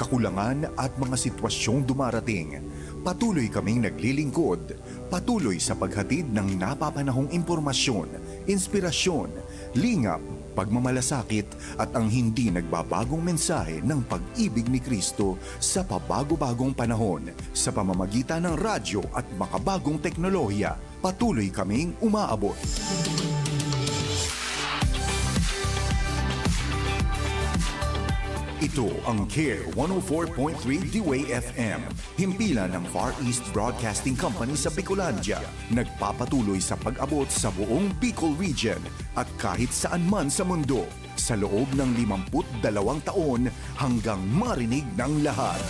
kakulangan at mga sitwasyong dumarating, patuloy kaming naglilingkod, patuloy sa paghatid ng napapanahong impormasyon, inspirasyon, lingap, pagmamalasakit at ang hindi nagbabagong mensahe ng pag-ibig ni Kristo sa pabago-bagong panahon sa pamamagitan ng radyo at makabagong teknolohiya. Patuloy kaming umaabot. Ito ang Care 104.3 DWAY-FM, himpilan ng Far East Broadcasting Company sa Bicolandia. Nagpapatuloy sa pag-abot sa buong Bicol Region at kahit saan man sa mundo sa loob ng 52 taon hanggang marinig ng lahat.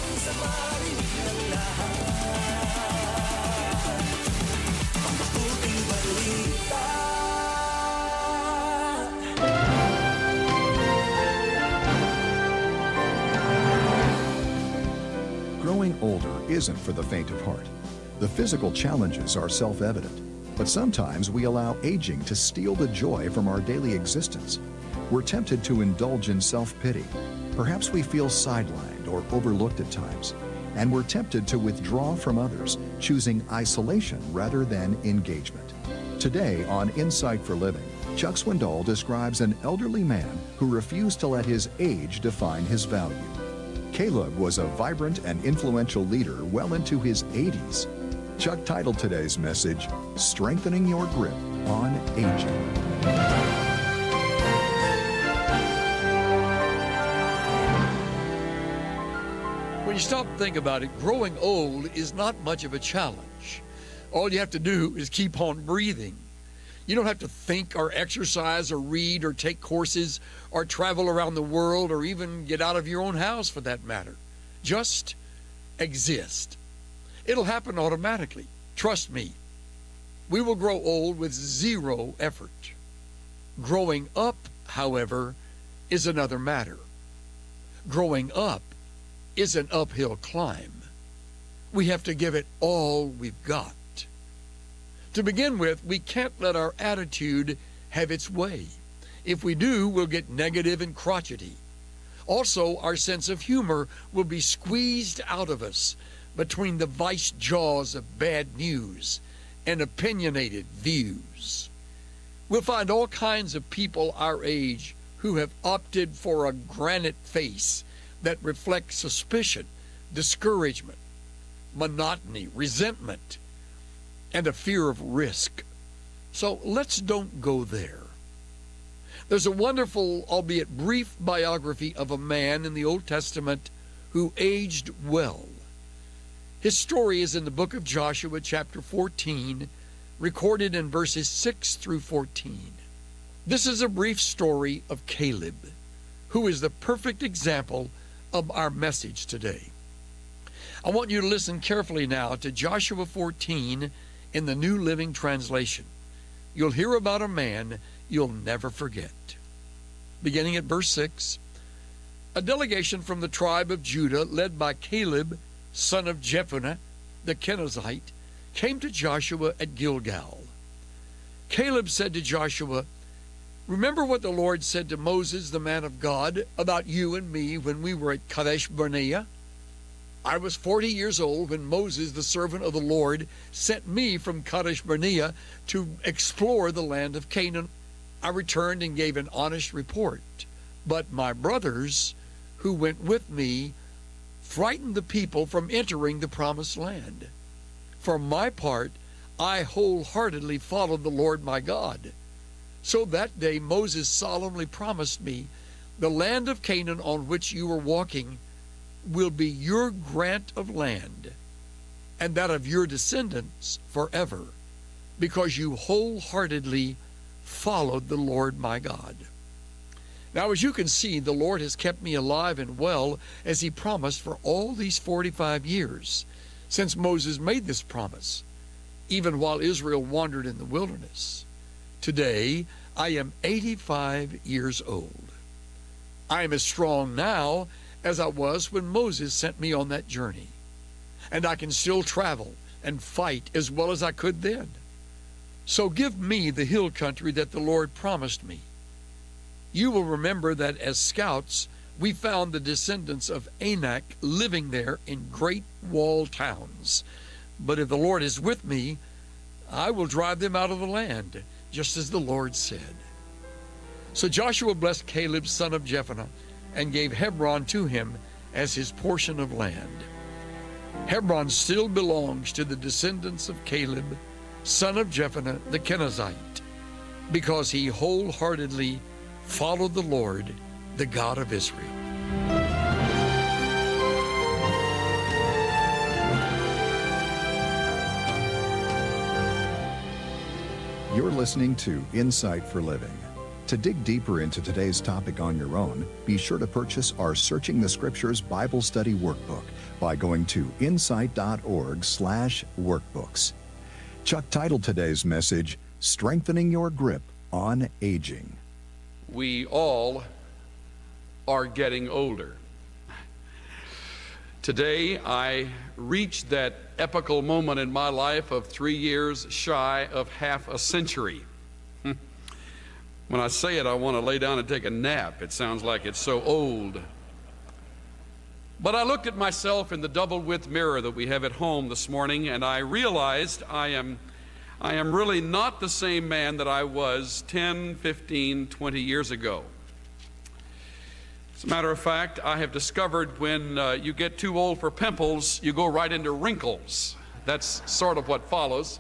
Growing older isn't for the faint of heart. The physical challenges are self-evident, but sometimes we allow aging to steal the joy from our daily existence. We're tempted to indulge in self-pity. Perhaps we feel sidelined or overlooked at times, and we're tempted to withdraw from others, choosing isolation rather than engagement. Today on Insight for Living, Chuck Swindoll describes an elderly man who refused to let his age define his value. Caleb was a vibrant and influential leader well into his 80s. Chuck titled today's message, Strengthening Your Grip on Aging. When you stop and think about it, growing old is not much of a challenge. All you have to do is keep on breathing. You don't have to think or exercise or read or take courses or travel around the world or even get out of your own house for that matter. Just exist. It'll happen automatically. Trust me. We will grow old with zero effort. Growing up, however, is another matter. Growing up is an uphill climb. We have to give it all we've got. To begin with, we can't let our attitude have its way. If we do, we'll get negative and crotchety. Also, our sense of humor will be squeezed out of us between the vice jaws of bad news and opinionated views. We'll find all kinds of people our age who have opted for a granite face that reflects suspicion, discouragement, monotony, resentment, and a fear of risk. So let's don't go there. There's a wonderful, albeit brief, biography of a man in the Old Testament who aged well. His story is in the book of Joshua, chapter 14, recorded in verses 6 through 14. This is a brief story of Caleb, who is the perfect example of our message today. I want you to listen carefully now to Joshua 14 in the New Living Translation. You'll hear about a man you'll never forget. Beginning at verse 6, a delegation from the tribe of Judah, led by Caleb, son of Jephunneh, the Kenizzite, came to Joshua at Gilgal. Caleb said to Joshua, "Remember what the Lord said to Moses, the man of God, about you and me when we were at Kadesh Barnea? I was 40 years old when Moses, the servant of the Lord, sent me from Kadesh Barnea to explore the land of Canaan. I returned and gave an honest report. But my brothers, who went with me, frightened the people from entering the promised land. For my part, I wholeheartedly followed the Lord my God. So that day Moses solemnly promised me, the land of Canaan on which you are walking will be your grant of land, and that of your descendants forever, because you wholeheartedly followed the Lord my God." Now, as you can see, the Lord has kept me alive and well as he promised for all these 45 years since Moses made this promise, even while Israel wandered in the wilderness. Today, I am 85 years old. I am as strong now as I was when Moses sent me on that journey. And I can still travel and fight as well as I could then. So give me the hill country that the Lord promised me. You will remember that as scouts, we found the descendants of Anak living there in great walled towns. But if the Lord is with me, I will drive them out of the land, just as the Lord said. So Joshua blessed Caleb, son of Jephunneh, and gave Hebron to him as his portion of land. Hebron still belongs to the descendants of Caleb, son of Jephunneh the Kenizzite, because he wholeheartedly followed the Lord, the God of Israel. You're listening to Insight for Living. To dig deeper into today's topic on your own, be sure to purchase our Searching the Scriptures Bible Study Workbook by going to insight.org/workbooks. Chuck titled today's message, Strengthening Your Grip on Aging. We all are getting older. Today, I reached that epical moment in my life of 3 years shy of half a century. When I say it, I want to lay down and take a nap. It sounds like it's so old. But I looked at myself in the double-width mirror that we have at home this morning, and I realized I am really not the same man that I was 10, 15, 20 years ago. As a matter of fact, I have discovered when you get too old for pimples, you go right into wrinkles. That's sort of what follows.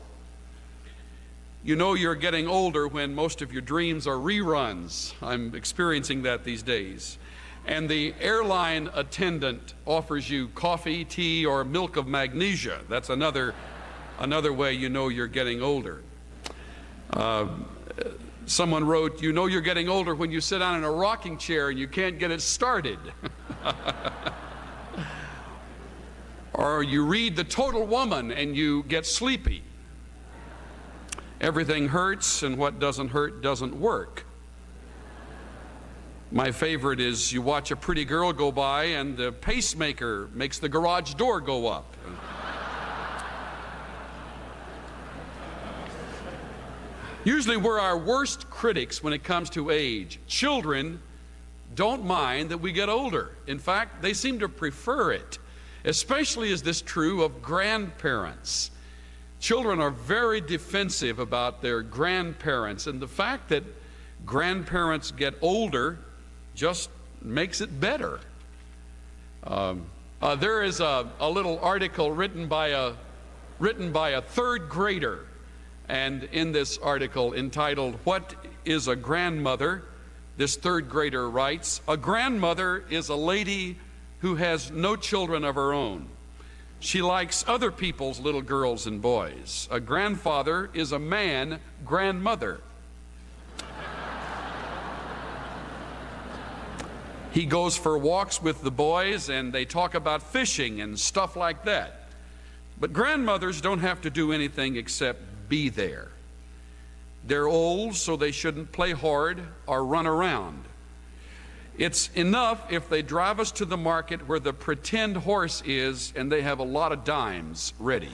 You know you're getting older when most of your dreams are reruns. I'm experiencing that these days. And the airline attendant offers you coffee, tea, or milk of magnesia. That's another way you know you're getting older. Someone wrote, you know you're getting older when you sit down in a rocking chair and you can't get it started. Or you read The Total Woman and you get sleepy. Everything hurts, and what doesn't hurt doesn't work. My favorite is you watch a pretty girl go by and the pacemaker makes the garage door go up. Usually we're our worst critics when it comes to age. Children don't mind that we get older. In fact, they seem to prefer it. Especially is this true of grandparents. Children are very defensive about their grandparents, and the fact that grandparents get older just makes it better. There is a little article written by a third grader, and in this article entitled, "What is a Grandmother?" this third grader writes, "A grandmother is a lady who has no children of her own. She likes other people's little girls and boys. A grandfather is a man grandmother. He goes for walks with the boys and they talk about fishing and stuff like that. But grandmothers don't have to do anything except be there. They're old, so they shouldn't play hard or run around. It's enough if they drive us to the market where the pretend horse is and they have a lot of dimes ready.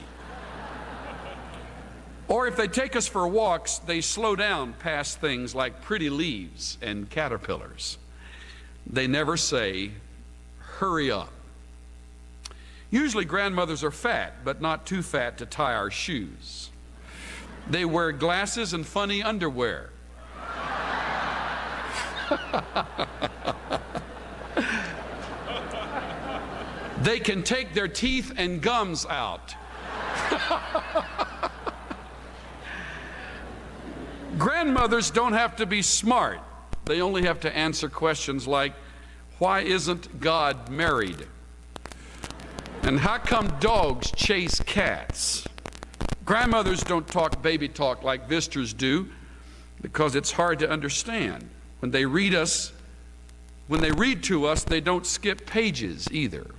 Or if they take us for walks, they slow down past things like pretty leaves and caterpillars. They never say, hurry up." Usually grandmothers are fat, but not too fat to tie our shoes. They wear glasses and funny underwear. They can take their teeth and gums out. Grandmothers don't have to be smart. They only have to answer questions like, why isn't God married? And how come dogs chase cats? Grandmothers don't talk baby talk like visitors do because it's hard to understand. When they read to us, they don't skip pages either.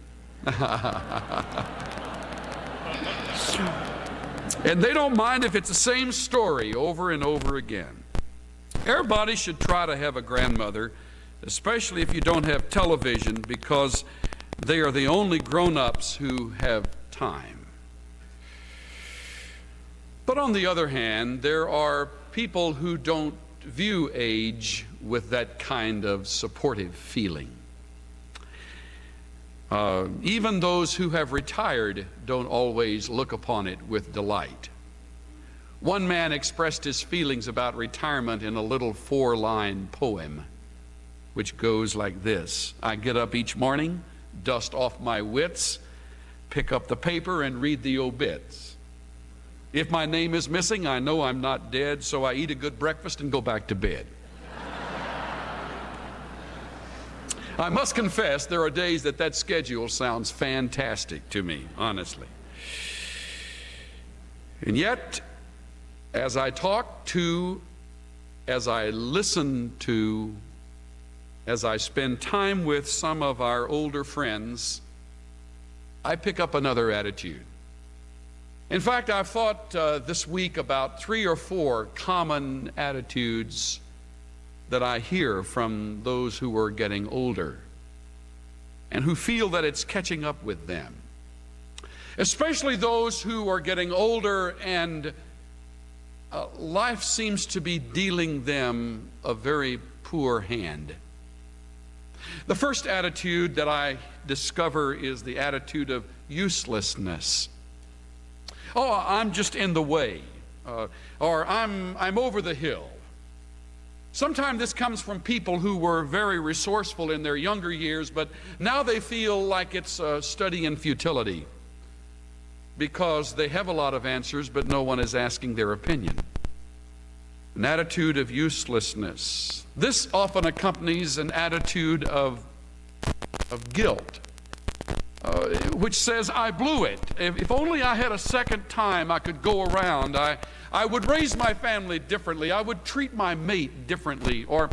And they don't mind if it's the same story over and over again. Everybody should try to have a grandmother, especially if you don't have television, because they are the only grown-ups who have time. But on the other hand, there are people who don't view age with that kind of supportive feeling. Even those who have retired don't always look upon it with delight. One man expressed his feelings about retirement in a little 4-line poem, which goes like this: I get up each morning, dust off my wits, pick up the paper and read the obits. If my name is missing, I know I'm not dead, so I eat a good breakfast and go back to bed. I must confess, there are days that schedule sounds fantastic to me, honestly. And yet, as I talk to, as I listen to, as I spend time with some of our older friends, I pick up another attitude. In fact, I've thought this week about 3 or 4 common attitudes that I hear from those who are getting older and who feel that it's catching up with them. Especially those who are getting older and life seems to be dealing them a very poor hand. The first attitude that I discover is the attitude of uselessness. Oh, I'm just in the way, or I'm over the hill. Sometimes this comes from people who were very resourceful in their younger years, but now they feel like it's a study in futility because they have a lot of answers, but no one is asking their opinion. An attitude of uselessness. This often accompanies an attitude of guilt, which says, I blew it. If only I had a second time I could go around. I would raise my family differently. I would treat my mate differently. Or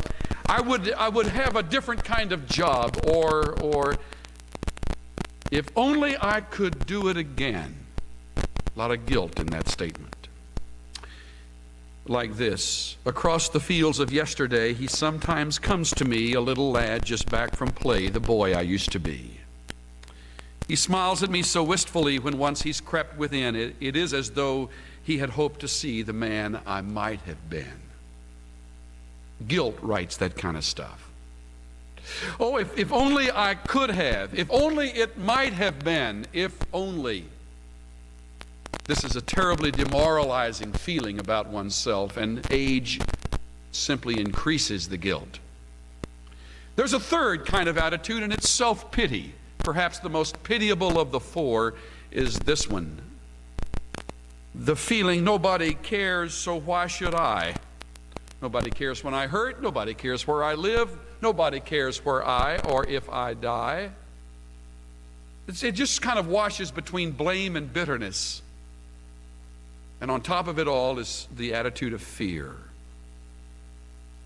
I would have a different kind of job. Or if only I could do it again. A lot of guilt in that statement. Like this: across the fields of yesterday, he sometimes comes to me, a little lad just back from play, the boy I used to be. He smiles at me so wistfully when once he's crept within. It is as though he had hoped to see the man I might have been. Guilt writes that kind of stuff. Oh, if only I could have, if only it might have been, if only. This is a terribly demoralizing feeling about oneself, and age simply increases the guilt. There's a third kind of attitude, and it's self-pity. Perhaps the most pitiable of the 4 is this one. The feeling, nobody cares, so why should I? Nobody cares when I hurt. Nobody cares where I live. Nobody cares where I or if I die. It just kind of washes between blame and bitterness. And on top of it all is the attitude of fear.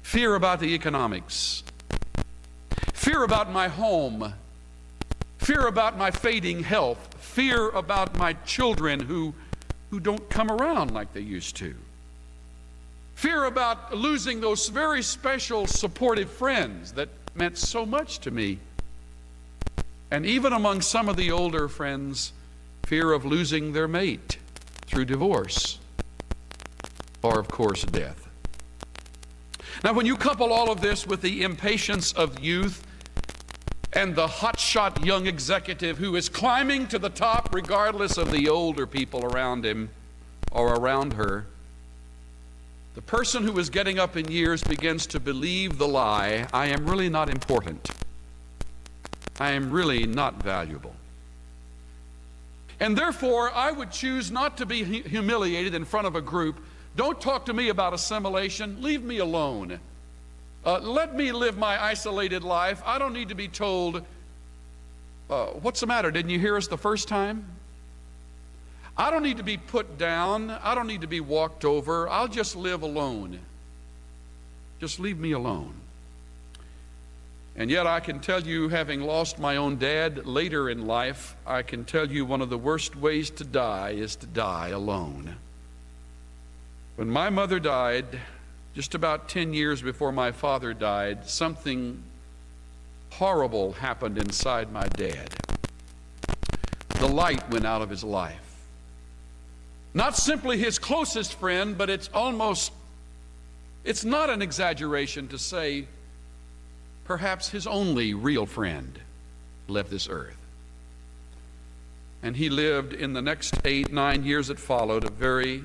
Fear about the economics. Fear about my home. Fear about my fading health. Fear about my children who don't come around like they used to. Fear about losing those very special supportive friends that meant so much to me. And even among some of the older friends, fear of losing their mate through divorce or, of course, death. Now, when you couple all of this with the impatience of youth and the hotshot young executive who is climbing to the top regardless of the older people around him or around her, the person who is getting up in years begins to believe the lie, I am really not important. I am really not valuable. And therefore, I would choose not to be humiliated in front of a group. Don't talk to me about assimilation. Leave me alone. Let me live my isolated life. I don't need to be told, what's the matter? Didn't you hear us the first time? I don't need to be put down. I don't need to be walked over. I'll just live alone. Just leave me alone. And yet I can tell you, having lost my own dad later in life, I can tell you one of the worst ways to die is to die alone. When my mother died, just about 10 years before my father died, something horrible happened inside my dad. The light went out of his life. Not simply his closest friend, but it's not an exaggeration to say perhaps his only real friend left this earth. And he lived in the next 8, 9 years that followed a very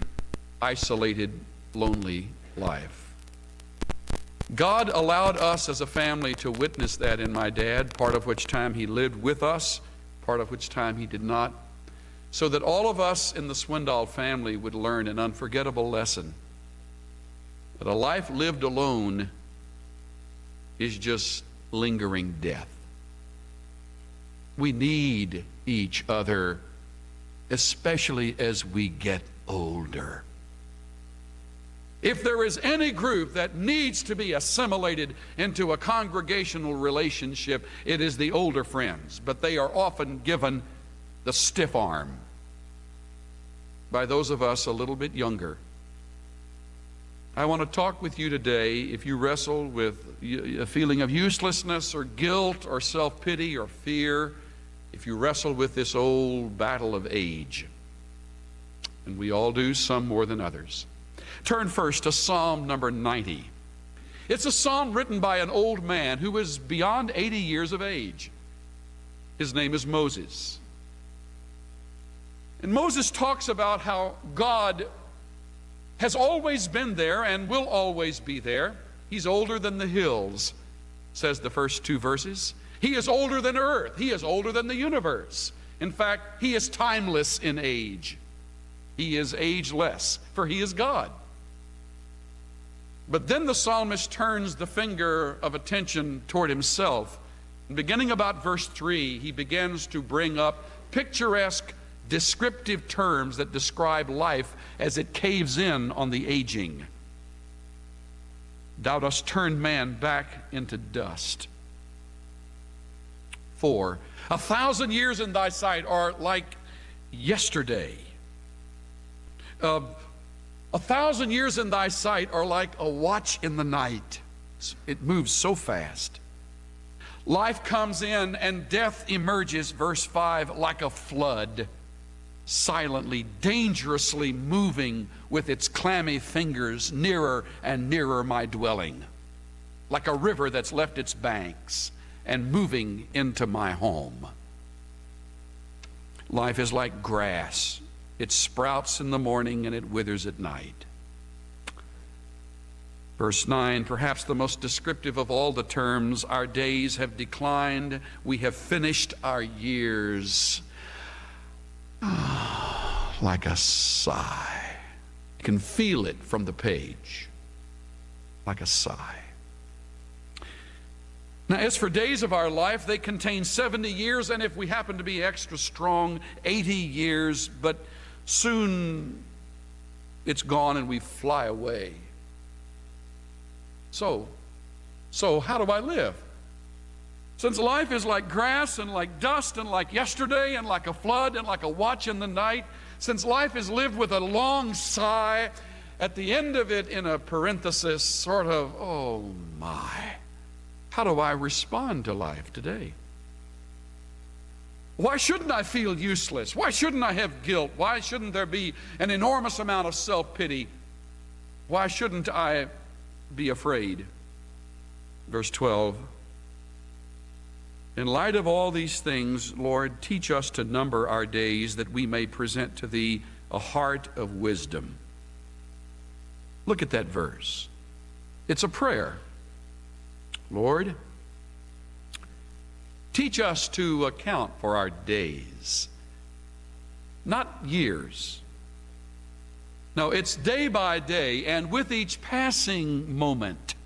isolated, lonely life. God allowed us as a family to witness that in my dad, part of which time he lived with us, part of which time he did not, so that all of us in the Swindoll family would learn an unforgettable lesson, that a life lived alone is just lingering death. We need each other, especially as we get older. If there is any group that needs to be assimilated into a congregational relationship, it is the older friends, but they are often given the stiff arm by those of us a little bit younger. I want to talk with you today, if you wrestle with a feeling of uselessness or guilt or self-pity or fear, if you wrestle with this old battle of age, and we all do, some more than others. Turn first to Psalm number 90. It's a psalm written by an old man who is beyond 80 years of age. His name is Moses. And Moses talks about how God has always been there and will always be there. He's older than the hills, says the first 2 verses. He is older than earth. He is older than the universe. In fact, he is timeless in age. He is ageless, for he is God. But then the psalmist turns the finger of attention toward himself. And beginning about verse 3, he begins to bring up picturesque, descriptive terms that describe life as it caves in on the aging. Thou dost turn man back into dust. 4, 1,000 years in thy sight are like yesterday. 1,000 years in thy sight are like a watch in the night. It moves so fast. Life comes in and death emerges, verse 5, like a flood, silently, dangerously moving with its clammy fingers nearer and nearer my dwelling, like a river that's left its banks and moving into my home. Life is like grass. It sprouts in the morning and it withers at night. Verse 9, perhaps the most descriptive of all the terms, our days have declined, we have finished our years. Like a sigh. You can feel it from the page. Like a sigh. Now, as for days of our life, they contain 70 years, and if we happen to be extra strong, 80 years, but soon it's gone and we fly away. So how do I live? Since life is like grass and like dust and like yesterday and like a flood and like a watch in the night, since life is lived with a long sigh, at the end of it in a parenthesis, sort of, oh my, how do I respond to life today? Why shouldn't I feel useless? Why shouldn't I have guilt? Why shouldn't there be an enormous amount of self-pity? Why shouldn't I be afraid? Verse 12, in light of all these things, Lord, teach us to number our days that we may present to Thee a heart of wisdom. Look at that verse. It's a prayer. Lord, teach us to account for our days, not years. No, it's day by day and with each passing moment,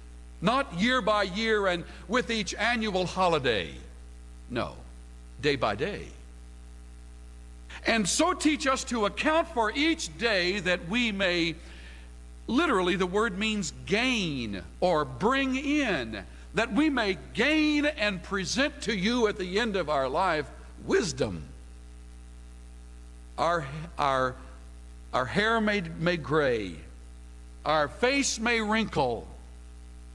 not year by year and with each annual holiday. No, day by day. And so teach us to account for each day that we may, literally the word means gain or bring in, that we may gain and present to you at the end of our life wisdom. Our hair may gray, our face may wrinkle,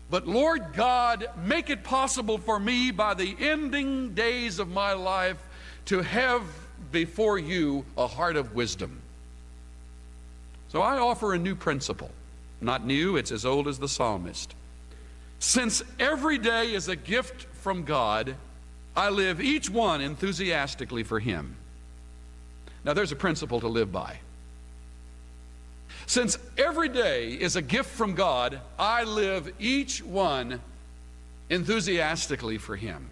but Lord God, make it possible for me by the ending days of my life to have before you a heart of wisdom. So I offer a new principle. Not new, it's as old as the psalmist. Since every day is a gift from God, I live each one enthusiastically for Him. Now there's a principle to live by. Since every day is a gift from God, I live each one enthusiastically for Him.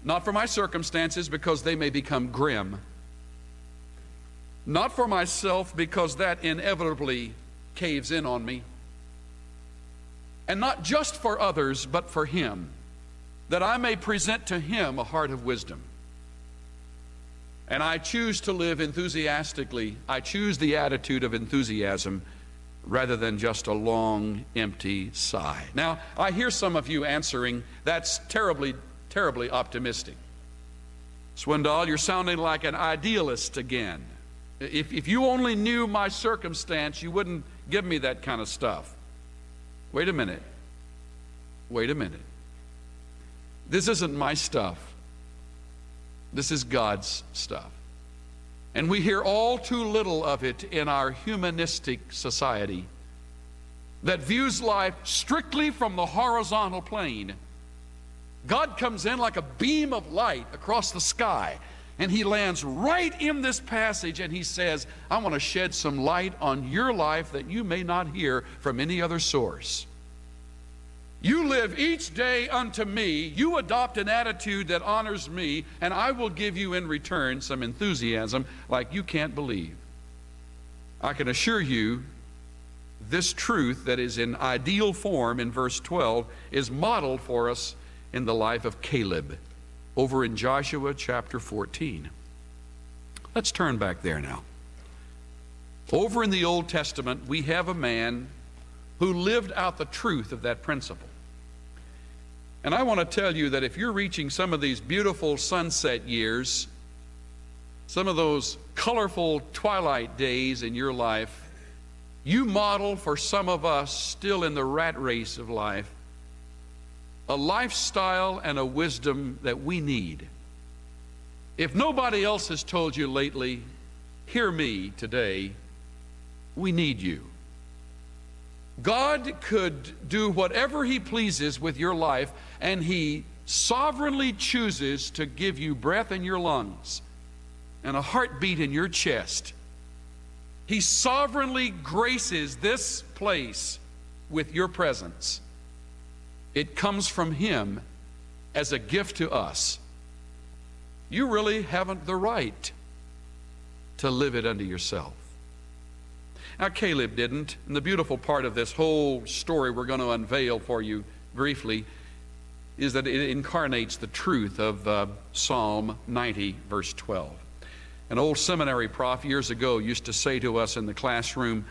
Not for my circumstances, because they may become grim. Not for myself, because that inevitably caves in on me. And not just for others, but for Him, that I may present to Him a heart of wisdom. And I choose to live enthusiastically. I choose the attitude of enthusiasm rather than just a long, empty sigh. Now, I hear some of you answering, that's terribly, terribly optimistic. Swindoll, you're sounding like an idealist again. If you only knew my circumstance, you wouldn't give me that kind of stuff. Wait a minute. Wait a minute. This isn't my stuff. This is God's stuff. And we hear all too little of it in our humanistic society that views life strictly from the horizontal plane. God comes in like a beam of light across the sky, and He lands right in this passage, and He says, I want to shed some light on your life that you may not hear from any other source. You live each day unto me. You adopt an attitude that honors me, and I will give you in return some enthusiasm like you can't believe. I can assure you this truth that is in ideal form in verse 12 is modeled for us in the life of Caleb over in Joshua chapter 14. Let's turn back there now. Over in the Old Testament, we have a man who lived out the truth of that principle. And I want to tell you that if you're reaching some of these beautiful sunset years, some of those colorful twilight days in your life, you model for some of us still in the rat race of life a lifestyle and a wisdom that we need. If nobody else has told you lately, hear me today, we need you. God could do whatever He pleases with your life, and He sovereignly chooses to give you breath in your lungs and a heartbeat in your chest. He sovereignly graces this place with your presence. It comes from Him as a gift to us. You really haven't the right to live it unto yourself. Now, Caleb didn't, and the beautiful part of this whole story we're going to unveil for you briefly is that it incarnates the truth of Psalm 90, verse 12. An old seminary prof years ago used to say to us in the classroom,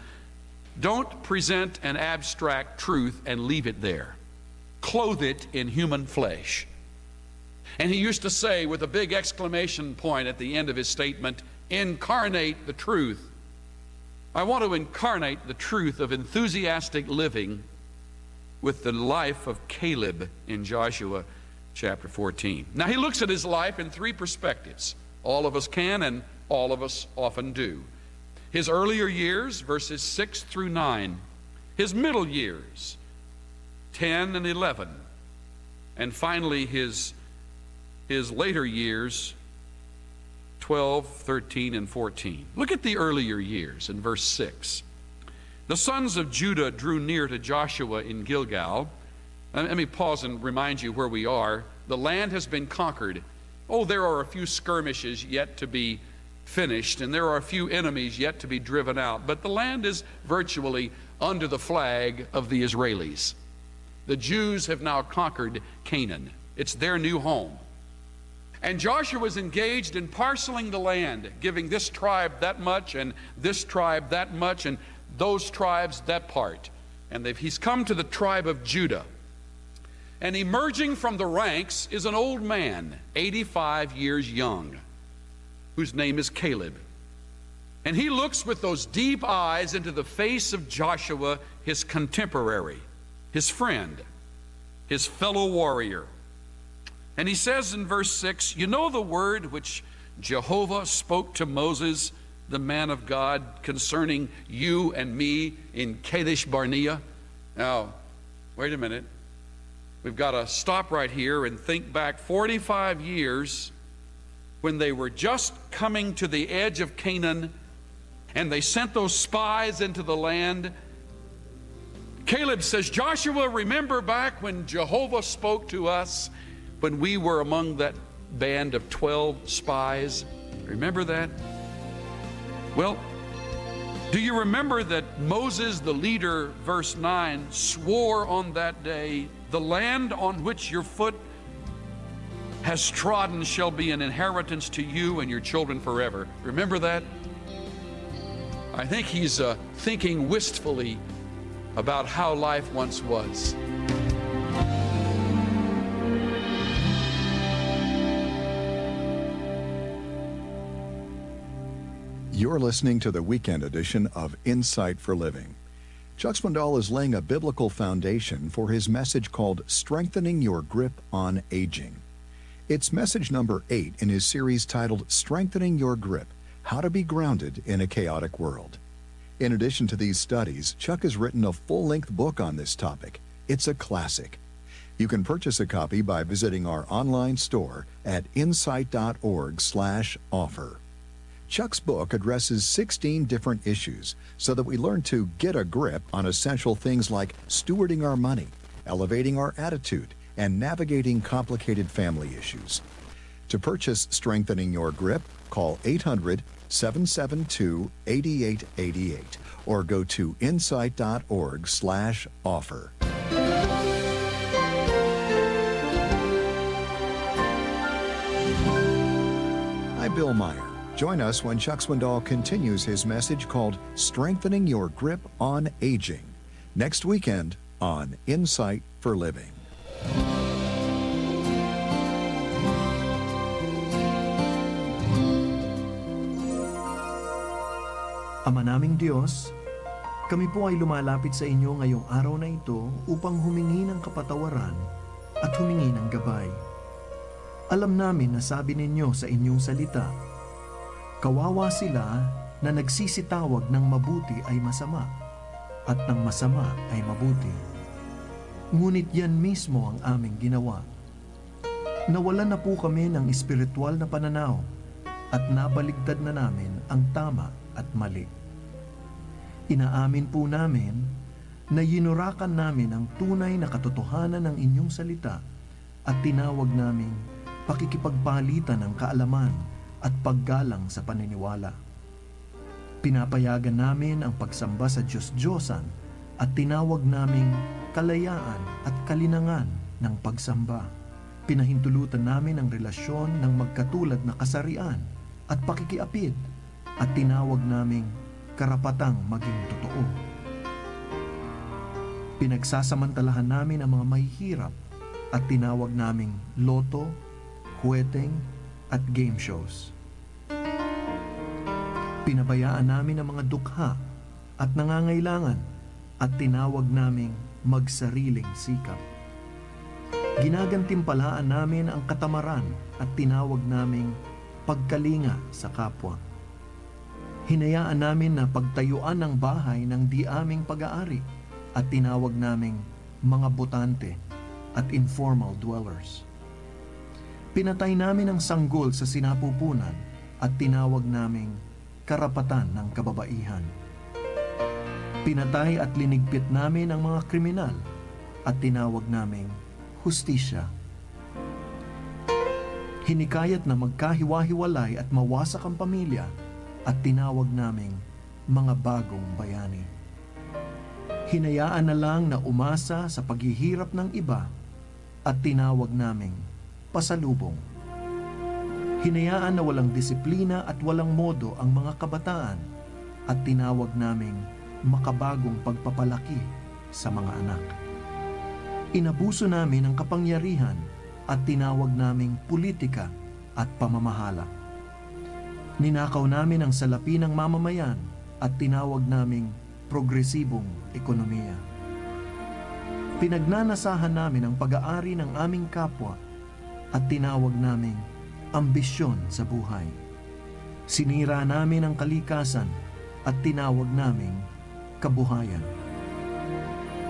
don't present an abstract truth and leave it there. Clothe it in human flesh. And he used to say with a big exclamation point at the end of his statement, incarnate the truth. I want to incarnate the truth of enthusiastic living with the life of Caleb in Joshua chapter 14. Now he looks at his life in three perspectives. All of us can, and all of us often do. His earlier years, verses 6 through 9. His middle years, 10 and 11. And finally his later years, 12, 13, and 14. Look at the earlier years in verse 6. The sons of Judah drew near to Joshua in Gilgal. Let me pause and remind you where we are. The land has been conquered. Oh, there are a few skirmishes yet to be finished, and there are a few enemies yet to be driven out. But the land is virtually under the flag of the Israelis. The Jews have now conquered Canaan. It's their new home. And Joshua was engaged in parceling the land, giving this tribe that much, and this tribe that much, and those tribes that part. And he's come to the tribe of Judah. And emerging from the ranks is an old man, 85 years young, whose name is Caleb. And he looks with those deep eyes into the face of Joshua, his contemporary, his friend, his fellow warrior. And he says in verse 6, you know the word which Jehovah spoke to Moses, the man of God, concerning you and me in Kadesh Barnea? Now, wait a minute. We've got to stop right here and think back 45 years when they were just coming to the edge of Canaan and they sent those spies into the land, Caleb says, Joshua, remember back when Jehovah spoke to us when we were among that band of 12 spies? Remember that? Well, do you remember that Moses, the leader, verse 9, swore on that day, the land on which your foot has trodden shall be an inheritance to you and your children forever. Remember that? I think he's thinking wistfully about how life once was. You're listening to the weekend edition of Insight for Living. Chuck Swindoll is laying a biblical foundation for his message called Strengthening Your Grip on Aging. It's message number 8 in his series titled Strengthening Your Grip, How to Be Grounded in a Chaotic World. In addition to these studies, Chuck has written a full-length book on this topic. It's a classic. You can purchase a copy by visiting our online store at insight.org/offer. Chuck's book addresses 16 different issues so that we learn to get a grip on essential things like stewarding our money, elevating our attitude, and navigating complicated family issues. To purchase Strengthening Your Grip, call 800-772-8888 or go to insight.org/offer. I'm Bill Meyer. Join us when Chuck Swindoll continues his message called Strengthening Your Grip on Aging, next weekend on Insight for Living. Ama naming Diyos, kami po ay lumalapit sa inyo ngayong araw na ito upang humingi ng kapatawaran at humingi ng gabay. Alam namin na sabi ninyo sa inyong salita, kawawa sila na nagsisitawag ng mabuti ay masama at ng masama ay mabuti. Ngunit yan mismo ang aming ginawa. Nawalan na po kami ng espiritual na pananaw at nabaligtad na namin ang tama at mali. Inaamin po namin na yinurakan namin ang tunay na katotohanan ng inyong salita at tinawag naming pakikipagpalitan ng kaalaman at paggalang sa paniniwala. Pinapayagan namin ang pagsamba sa Diyos-Diyosan at tinawag naming kalayaan at kalinangan ng pagsamba. Pinahintulutan namin ang relasyon ng magkatulad na kasarian at pakikiapid at tinawag naming karapatang maging totoo. Pinagsasamantalahan namin ang mga mahihirap at tinawag naming loto, huweteng at game shows. Pinabayaan namin ang mga dukha at nangangailangan at tinawag naming magsariling sikap. Ginagantimpalaan namin ang katamaran at tinawag naming pagkalinga sa kapwa. Hinayaan namin na pagtayuan ng bahay ng di aming pag-aari at tinawag naming mga botante at informal dwellers. Pinatay namin ang sanggol sa sinapupunan at tinawag naming karapatan ng kababaihan. Pinatay at linigpit namin ang mga kriminal at tinawag naming hustisya. Hinikayat na magkahiwa-hiwalay at mawasak ang pamilya at tinawag naming mga bagong bayani. Hinayaan na lang na umasa sa paghihirap ng iba at tinawag naming pasalubong. Hinayaan na walang disiplina at walang modo ang mga kabataan at tinawag naming makabagong pagpapalaki sa mga anak. Inabuso namin ang kapangyarihan at tinawag naming politika at pamamahala. Ninakaw namin ang salapi ng mamamayan at tinawag naming progresibong ekonomiya. Pinagnanasahan namin ang pag-aari ng aming kapwa at tinawag naming ambisyon sa buhay. Sinira namin ang kalikasan at tinawag naming kabuhayan.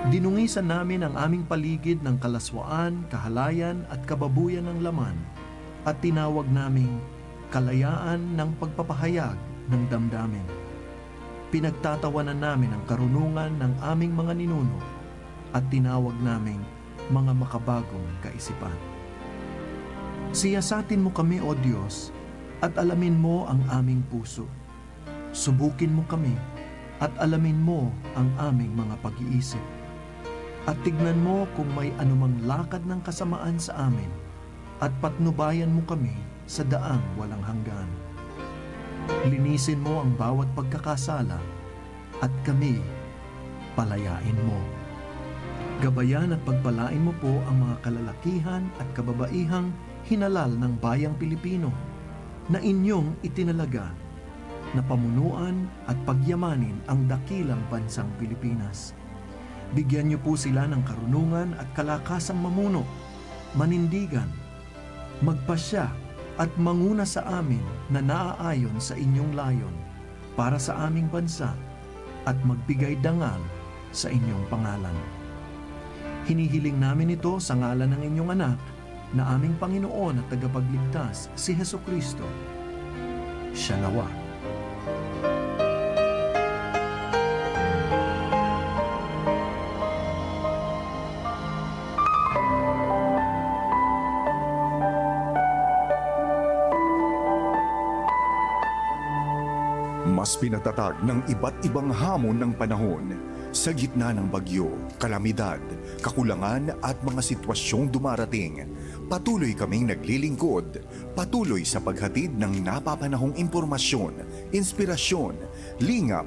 Dinungisan namin ang aming paligid ng kalaswaan, kahalayan at kababuyan ng laman at tinawag naming kalayaan ng pagpapahayag ng damdamin. Pinagtatawanan namin ang karunungan ng aming mga ninuno at tinawag naming mga makabagong kaisipan. Siyasatin mo kami, O Diyos, at alamin mo ang aming puso. Subukin mo kami at alamin mo ang aming mga pag-iisip. At tignan mo kung may anumang lakad ng kasamaan sa amin at patnubayan mo kami sa daang walang hanggan. Linisin mo ang bawat pagkakasala at kami palayain mo. Gabayan at pagpalain mo po ang mga kalalakihan at kababaihang hinalal ng bayang Pilipino na inyong itinalaga na pamunuan at pagyamanin ang dakilang bansang Pilipinas. Bigyan niyo po sila ng karunungan at kalakasang mamuno, manindigan, magpasya at manguna sa amin na naaayon sa inyong layon para sa aming bansa at magbigay dangal sa inyong pangalan. Hinihiling namin ito sa ngalan ng inyong anak na aming Panginoon at tagapagligtas, si Hesukristo. Siya nawa. Mas pinatatag ng iba't ibang hamon ng panahon sa gitna ng bagyo, kalamidad, kakulangan at mga sitwasyong dumarating. Patuloy kaming naglilingkod, patuloy sa paghatid ng napapanahong impormasyon, inspirasyon, lingap,